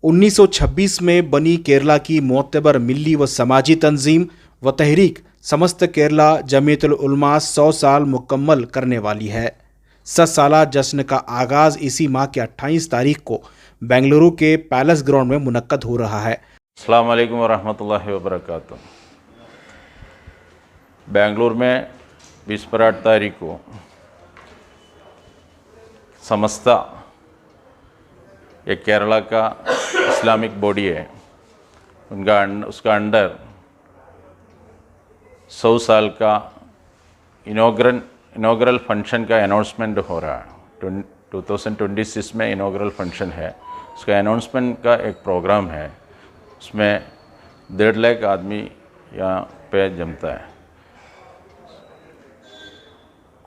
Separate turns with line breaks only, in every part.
1926 में बनी केरला की मोतबर मिली व समाजी तंजीम व तहरीक समस्त केरला जमीयतुल उलमा 100 साल मुकम्मल करने वाली है। 100 साला जश्न का आगाज़ इसी माह की 28 तारीख को बेंगलुरु के पैलेस ग्राउंड में मुनक्कद हो रहा है।
अस्सलाम वालेकुम वरहमतुल्लाहि वबरकातुहू। बेंगलुरु में 28 तारीख को समस्ता ये केरला का इस्लामिक बॉडी है, उसका अंडर 100 साल का इनॉग्रल फंक्शन का अनाउंसमेंट हो रहा है। 2026 में इनॉग्रल फंक्शन है, उसका अनाउंसमेंट का एक प्रोग्राम है। उसमें 1.5 लाख आदमी यहाँ पे जमता है।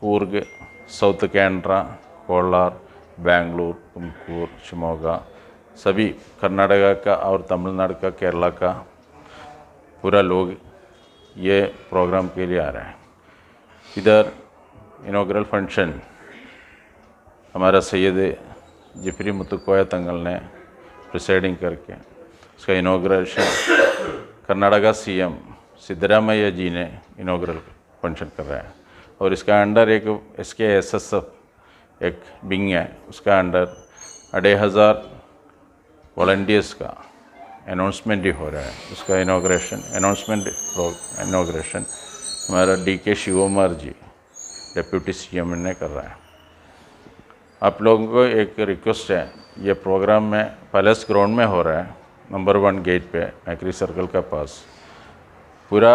कूर्ग, साउथ कैनरा, कोलार, बेंगलुरु, तुमकुर, शिमोगा, सभी कर्नाटका का और तमिलनाडु का, केरला का पूरा लोग ये प्रोग्राम के लिए आ रहे हैं। इधर इनॉग्रल फंक्शन हमारा सैयद जिफरी मुतुकोया तंगल ने प्रिसाइडिंग करके उसका इनॉग्रेशन कर्नाटका सीएम सिद्धरामैया जी ने इनॉग्रल फंक्शन कर रहा है। और इसका अंडर एक SKSSF एक विंग है, उसका अंडर 2500 वॉलंटियर्स का अनाउंसमेंट ही हो रहा है। उसका इनॉग्रेशन हमारा DK शिवकुमार जी डिप्यूटी CM ने कर रहा है। आप लोगों को एक रिक्वेस्ट है, ये प्रोग्राम में पैलेस ग्राउंड में हो रहा है, नंबर 1 गेट पे मैकरी सर्कल का पास। पूरा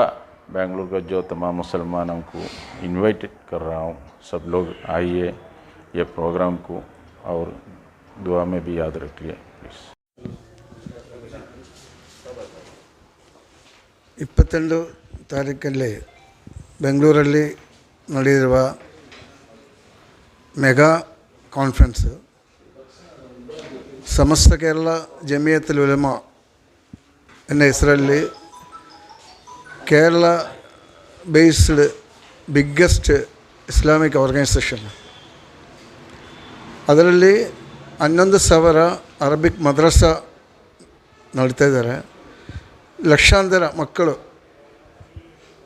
बेंगलुरु का जो तमाम मुसलमानों को इनवाइट कर रहा हूँ, सब लोग आइए ये प्रोग्राम को और दुआ में भी याद रखिए प्लीज़।
22 ತಾರೀಕಲ್ಲಿ ಬೆಂಗಳೂರಲ್ಲಿ ನಡೆದಿರುವ ಮೆಗಾ ಕಾನ್ಫರೆನ್ಸ್ ಸಮಸ್ತ ಕೇರಳ ಜಮಿಯತುಲ್ ಉಲಮಾ ಎನ್ನ ಹೆಸರಲ್ಲಿ Kerala based biggest Islamic organisation, ಅದರಲ್ಲಿ 11,000 ಅರಬಿಕ್ ಮದ್ರಸಾ ನಡೀತಾ ಇದ್ದಾರೆ. ಲಕ್ಷಾಂತರ ಮಕ್ಕಳು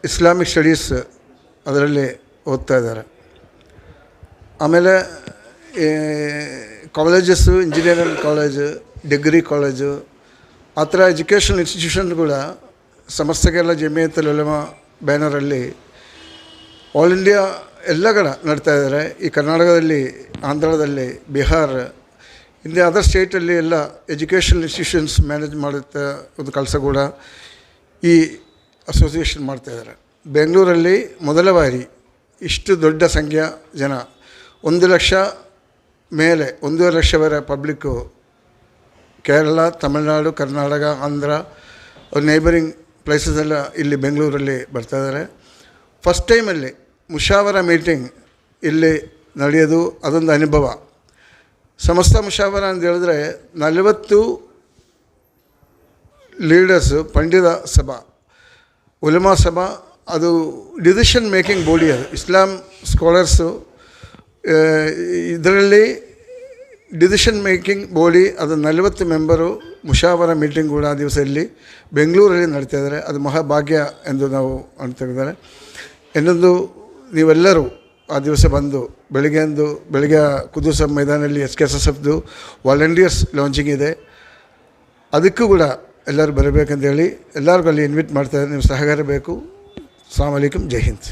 ಇಸ್ಲಾಮಿಕ್ ಸ್ಟಡೀಸ್ ಅದರಲ್ಲಿ ಓದ್ತಾ ಇದ್ದಾರೆ. ಆಮೇಲೆ colleges, engineering college, degree college, ಆ ಥರ ಎಜುಕೇಷನ್ ಇನ್ಸ್ಟಿಟ್ಯೂಷನ್ ಕೂಡ ಸಮಸ್ತ ಕೇರಳ ಜಮಿಯತುಲ್ ಉಲಮಾ ಬ್ಯಾನರಲ್ಲಿ ಆಲ್ ಇಂಡಿಯಾ ಎಲ್ಲ ಕಡೆ ನಡ್ತಾ ಇದ್ದಾರೆ. ಈ ಕರ್ನಾಟಕದಲ್ಲಿ, ಆಂಧ್ರದಲ್ಲಿ, ಬಿಹಾರ, ಇಂಡಿಯಾ ಅದರ್ ಸ್ಟೇಟಲ್ಲಿ ಎಲ್ಲ ಎಜುಕೇಷನ್ ಇನ್ಸ್ಟಿಟ್ಯೂಷನ್ಸ್ ಮ್ಯಾನೇಜ್ ಮಾಡುತ್ತೆ ಒಂದು ಕೆಲಸ ಕೂಡ ಈ ಅಸೋಸಿಯೇಷನ್ ಮಾಡ್ತಾಯಿದ್ದಾರೆ. ಬೆಂಗಳೂರಲ್ಲಿ ಮೊದಲ ಬಾರಿ ಇಷ್ಟು ದೊಡ್ಡ ಸಂಖ್ಯೆಯ ಜನ, 1 ಲಕ್ಷ ಮೇಲೆ 1.5 ಲಕ್ಷವರೆ ಪಬ್ಲಿಕ್ಕು ಕೇರಳ, ತಮಿಳುನಾಡು, ಕರ್ನಾಟಕ, ಆಂಧ್ರ ನೇಬರಿಂಗ್ ಪ್ಲೇಸಸ್ಸೆಲ್ಲ ಇಲ್ಲಿ ಬೆಂಗಳೂರಲ್ಲಿ ಬರ್ತಾಯಿದ್ದಾರೆ. ಫಸ್ಟ್ ಟೈಮಲ್ಲಿ ಮುಷಾವರ ಮೀಟಿಂಗ್ ಇಲ್ಲಿ ನಡೆಯೋದು ಅದೊಂದು ಅನುಭವ. ಸಮಸ್ತ ಮುಷಾವರ ಅಂತ ಹೇಳಿದ್ರೆ 40 ಲೀಡರ್ಸು, ಪಂಡಿತ ಸಭಾ, ಉಲಮಾ ಸಭಾ, ಅದು ಡಿಸಿಷನ್ ಮೇಕಿಂಗ್ ಬಾಡಿ. ಅದು ಇಸ್ಲಾಂ ಸ್ಕಾಲರ್ಸು ಇದರಲ್ಲಿ ಡಿಸಿಷನ್ ಮೇಕಿಂಗ್ ಬಾಡಿ. ಅದು 40 ಮೆಂಬರು ಮುಷಾವರ ಮೀಟಿಂಗ್ ಕೂಡ ಆ ದಿವಸ ಇಲ್ಲಿ ಬೆಂಗಳೂರಲ್ಲಿ ನಡೀತಾಯಿದ್ದಾರೆ. ಅದು ಮಹಾಭಾಗ್ಯ ಎಂದು ನಾವು ಅಂತಿದ್ದಾರೆ. ಇನ್ನೊಂದು, ನೀವೆಲ್ಲರೂ ಆ ದಿವಸ ಬಂದು ಬೆಳಿಗ್ಗೆ ಕುದುಸ ಮೈದಾನಲ್ಲಿ SKSSFದು ವಾಲಂಟಿಯರ್ಸ್ ಲಾಂಚಿಂಗ್ ಇದೆ, ಅದಕ್ಕೂ ಕೂಡ ಎಲ್ಲರೂ ಬರಬೇಕಂತೇಳಿ ಎಲ್ಲರಿಗೂ ಅಲ್ಲಿ ಇನ್ವೈಟ್ ಮಾಡ್ತಾಯಿದ್ದಾರೆ. ನೀವು ಸಹಕಾರ ಬೇಕು. ಅಸ್ಸಲಾಮು ಅಲೈಕುಮ್, ಜೈ ಹಿಂದ್.